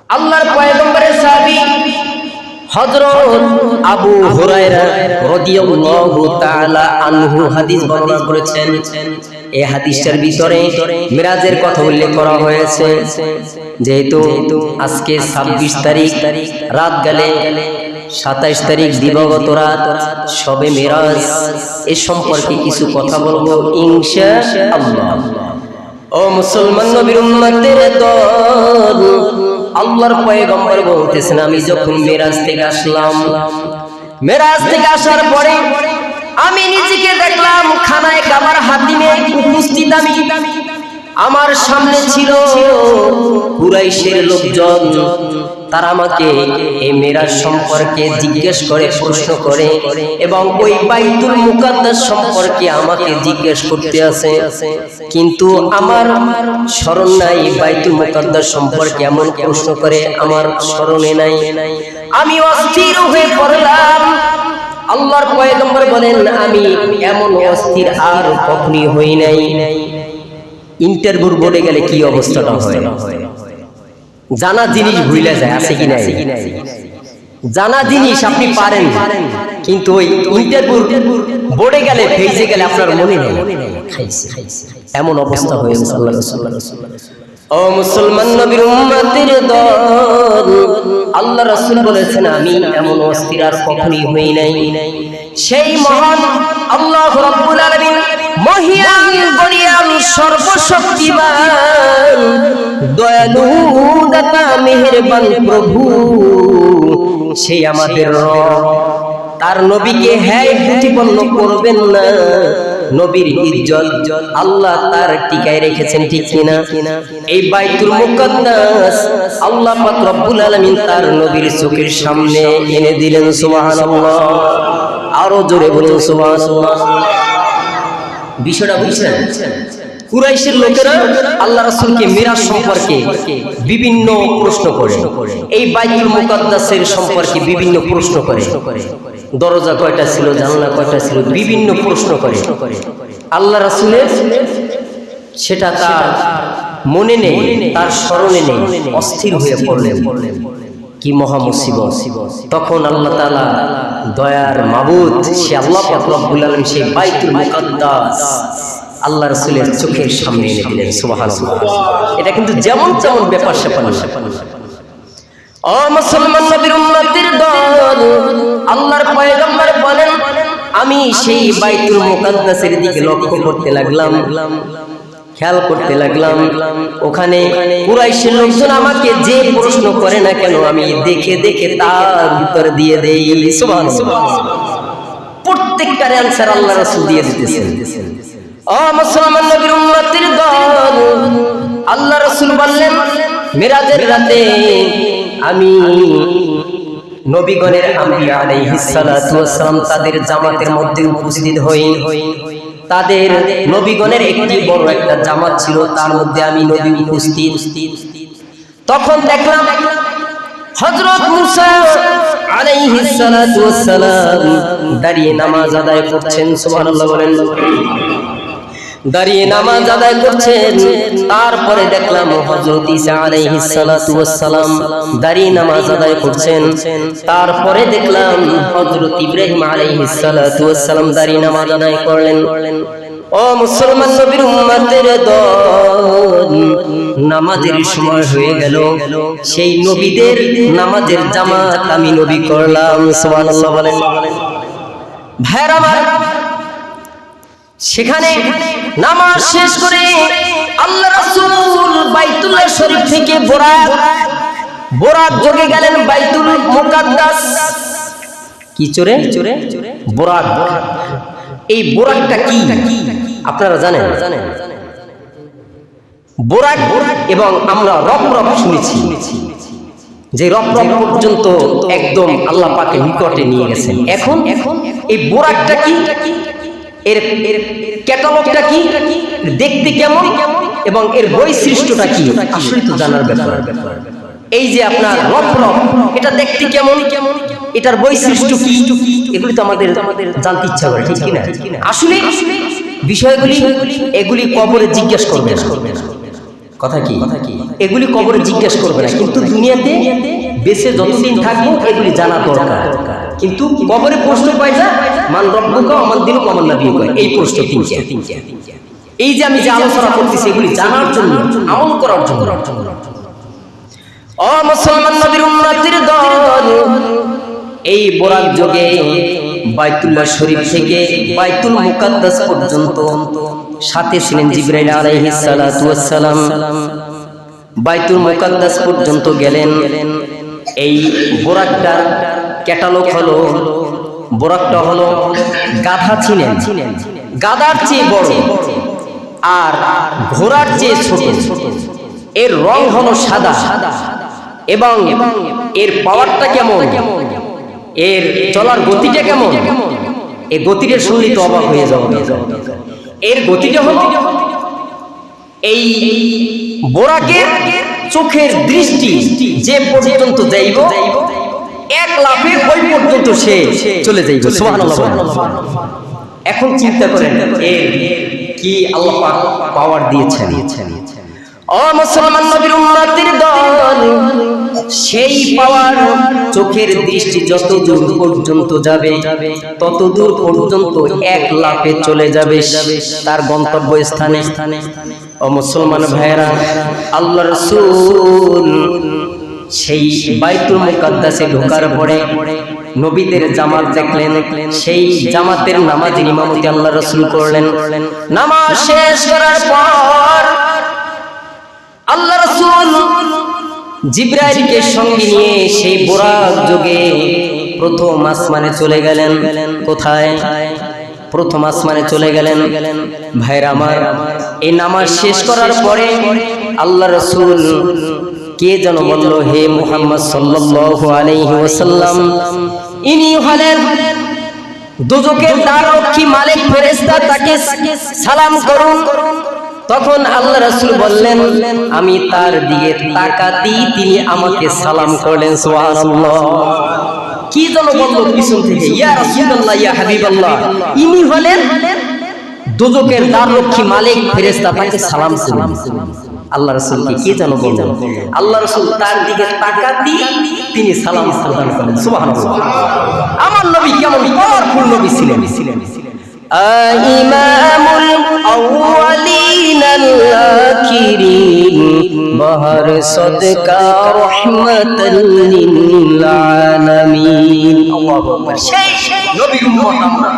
আল্লাহর পয়গম্বরের সাহাবী হযরত আবু হুরায়রা রাদিয়াল্লাহু তাআলা আনহু হাদিস বর্ণনা করেছেন। এই হাদিসের ভিতরে মিরাজের কথা উল্লেখ করা হয়েছে। যেহেতু আজকে ২৬ তারিখ, রাত গেলে ২৭ তারিখ দিবাগত রাত, শবে মিরাজ, এ সম্পর্কে কিছু কথা বলবো ইনশাআল্লাহ। ও মুসলমান নবীর উম্মতের দল, আল্লাহর পয়গম্বর বলতেছেন, আমি যখন মিরাজ থেকে আসলাম, মিরাজ থেকে আসার পরে আমি নিজেকে দেখলাম খানায় কাবার হাতিমে উপস্থিত। আমি আমার সামনে ছিল কুরাইশের লোকজন। তারা আমাকে এই মিরাজ সম্পর্কে জিজ্ঞেস করে, প্রশ্ন করে, এবং ওই বাইতুল মুকাদ্দাস সম্পর্কে আমাকে জিজ্ঞেস করতে আছে। কিন্তু আমার স্মরণ নাই বাইতুল মুকাদ্দাস সম্পর্কে এমন প্রশ্ন করে, আমার স্মরণে নাই। আমি অস্থির হয়ে পড়লাম। আল্লাহর পয়গম্বর বলেন, আমি এমন অস্থির আর কখনই হই নাই। ইন্টারভিউ বোর্ডে গেলে কি অবস্থাটা হয়, জানা জিনিস ভুলে যায়, আছে কি নাই? জানা জিনিস আপনি পারেন, কিন্তু ওই ইন্টারভিউ বোর্ডে গেলে, ফেজে গেলে আপনার মনে নেই। এমন অবস্থা হয়ে গেছে আল্লাহ রাসূল। ও মুসলমান নবীর উম্মতের দল, আল্লাহ রাসূল বলেছেন, আমি এমন অস্থির আর কখনই হই নাই। সেই মহান আল্লাহ রাব্বুল আলামিন, মহিয়ান গরিয়ান সর্বশক্তিমান দয়ালু দাতা মেহেরবান প্রভু, সেই আমাদের রব, তার নবীকে হ্যায় প্রতিপন্ন করবেন না। নবীর ইজ্জত আল্লাহ তার টিকায় রেখেছেন, ঠিক কিনা? এই বাইতুল মুকাদ্দাস আল্লাহ পাক রব্বুল আলামিন তার নবীর চোখের সামনে এনে দিলেন। সুবহানাল্লাহ, আরো জোরে বলুন সুবহানাল্লাহ। বিষয়টা বুঝছেন? কুরাইশের লোকেরা আল্লাহ রাসূলকে মিরাজ সম্পর্কে বিভিন্ন প্রশ্ন করে, এই বাইতুল মুকাদ্দাসের সম্পর্কে বিভিন্ন প্রশ্ন করে। দরজা কয়টা ছিল, জানালা কয়টা ছিল, বিভিন্ন প্রশ্ন করে। আল্লাহ রাসূলের সেটা তার মনে নেই, তার স্মরণে নেই, অস্থির হয়ে পড়লেন। কি মহা মুসিবত! তখন আল্লাহ তাআলা দয়ার মাবুদ, সে আল্লাহ পাক রব্বুল আলামিন, সেই বাইতুল মুকাদ্দাস আল্লাহ রাসূলের চোখের সামনে এনে দিলেন। সুবহানাল্লাহ। এটা কিন্তু যেমন তেমন ব্যাপার স্যাপার না। ও মুসলমান নবীর উম্মতের দল, আল্লাহর পয়গম্বর বলেন, আমি সেই বাইতুল মুকাদ্দাসের দিকে লক্ষ্য করতে লাগলাম, খেয়াল করতে লাগলাম। ওখানে কুরাইশের লোকজন আমাকে যে প্রশ্ন করে না কেন, আমি দেখে দেখে তার উত্তর দিয়ে দেই। সুবহানাল্লাহ। প্রত্যেকটার অ্যানসার আল্লাহ রাসূল দিয়ে দিতেছেন। ও মুসলমান নবীর উম্মতের দল, আল্লাহ রাসূল বললেন, মিরাজের রাতে আমি নবীগণের আম্বিয়া আলাইহিস সালাতু ওয়াস সালাম তাদের জামাতের মধ্যে উপস্থিত হই। তাদের নবীগণের একটি বড় একটা জামাত ছিল, তার মধ্যে আমি নবী উপস্থিত। তখন দেখলাম হযরত মুসা আলাইহিস সালাতু ওয়াস সালাম দাঁড়িয়ে নামাজ আদায় করছেন। সুবহানাল্লাহ বলেন। দাঁড়িয়ে নামাজ আদায় করছেন। তারপরে দেখলাম হযরত ঈসা আলাইহিস সালাতু ওয়াস সালাম দাঁড়িয়ে নামাজ আদায় করছেন। তারপরে দেখলাম হযরত ইব্রাহিম আলাইহিস সালাতু ওয়াস সালাম দাঁড়িয়ে নামাজ আদায় করলেন। ও মুসলমান নবীর উম্মতের দল, নামাজের সময় হয়ে গেল। সেই নবীদের নামাজের জামাত আমি নবী করলাম। সুবহানাল্লাহ বলেন। ভাইরা আমার, সেখানে নামাজ শেষ করে আল্লাহ রাসূল বাইতুল্লাহ শরীফ থেকে বোরাক যোগে গেলেন বাইতুল মুকাদ্দাস। কি চড়ে? বোরাক। এই বোরাকটা কি আপনারা জানেন? বোরাক এবং আমরা রব শুনেছি, যে রব পর্যন্ত একদম আল্লাহ পাকের নিকটে নিয়ে গেছেন। এখন এই বোরাকটা কি, এর ক্যাটালগটা কি, দেখতে কেমন, এবং এর বৈশিষ্ট্যটা কি, আসলে তো জানার ব্যাপার। এই যে আপনার রব, এটা দেখতে কেমন, এটার বৈশিষ্ট্য কি, এগুলি তো আমাদের জানতে ইচ্ছা করে, ঠিক কিনা? আসলে বিষয়গুলি এগুলি কবরে জিজ্ঞেস করবে না। কথা কি? এগুলি কবরে জিজ্ঞেস করবে না, কিন্তু দুনিয়াতে বেঁচে যতদিন থাকবো এগুলি জানা দরকার। কিন্তু কবরে প্রশ্ন পাই যা মান রব্বুকা ওয়া মান দীনুকা ওয়া মান নাবিয়ুকা, এই প্রশ্ন তিনটা। এই যে আমি যে আলোচনা করতেছি এগুলি জানার জন্য, আমল করার জন্য। ও মুসলমান নবীর উম্মতের দল, এই বরাক যুগে বাইতুল্লাহ শরীফ থেকে বাইতুল মুকাদ্দাস পর্যন্ত সাথে ছিলেন জিবরাইল আলাইহিস সালাতু ওয়াস সালাম। বাইতুল মুকাদ্দাস পর্যন্ত গেলেন। এই বোরাকটার ক্যাটালগ হলো, বোরাকটা হলো গাধা ছিলেন, গাধার চেয়ে বড় আর ঘোড়ার চেয়ে ছোট। এর রং হলো সাদা এবং এর পাওয়ারটা কেমন, এর চলার গতিটা কেমন, এই গতিটা শুনলে তো অবাক হয়ে যাবে। এর গতিটা হলো এই বোরাকের চোখের দৃষ্টি যে পর্যন্ত যাইব এক লাফে ওই পর্যন্ত সে চলে যাইব। সুবহানাল্লাহ। এখন চিন্তা করেন এর কি আল্লাহ পাক পাওয়ার দিয়েছেন। ও মুসলমান নবীর উম্মতের দল, সেই পাওয়ার চোখের দৃষ্টি যত দূর পর্যন্ত যাবে তত দূর পর্যন্ত এক লাফে চলে যাবে তার গন্তব্য স্থানে। ও মুসলমান ভাইরা, আল্লাহর রাসূল সেই বাইতুল মুকাদ্দাসে ঢোকার পরে নবীদের জামাত দেখলেন। সেই জামাতের নামাজের ইমামতি আল্লাহর রাসূল করলেন। নামাজ শেষ করার পর আল্লাহ রাসূল জিবরাইলকে সঙ্গে নিয়ে সেই বোরাক যুগে প্রথম আসমানে চলে গেলেন। কোথায়? প্রথম আসমানে চলে গেলেন। ভাইরা আমার, এই নামাজ শেষ করার পরে আল্লাহ রাসূল কে যেন বলল, হে মুহাম্মদ সাল্লাল্লাহু আলাইহি ওয়াসাল্লাম, ইনি হলেন দুজকের দ্বাররক্ষী মালিক ফেরেশতা, তাকে সালাম করুন। তখন আল্লাহ রাসূল বললেন, আমি তার দিকে তাকাতেই তিনি আমাকে সালাম করলেন। সুবহানাল্লাহ। কি যেন বলল পিছন থেকে, ইয়া রাসূলুল্লাহ, ইয়া হাবিবাল্লাহ, ইনি হলেন দুজকের দ্বাররক্ষী মালিক ফেরেশতা, তাকে সালাম করুন। আল্লাহ রাসূলকে কি যেন বললেন, আল্লাহ রাসূল তার দিকে তাকাতেই তিনি সালাম প্রদান করলেন। সুবহানাল্লাহ। আমার নবী কেমন পাওয়ারফুল নবী ছিলেন। ইমামুল আউয়ালিনাল আখিরিন বাহর সদকা রাহমাতাল লিল আলামিন। আল্লাহু আকবার। সেই নবীর উম্মত আমরা।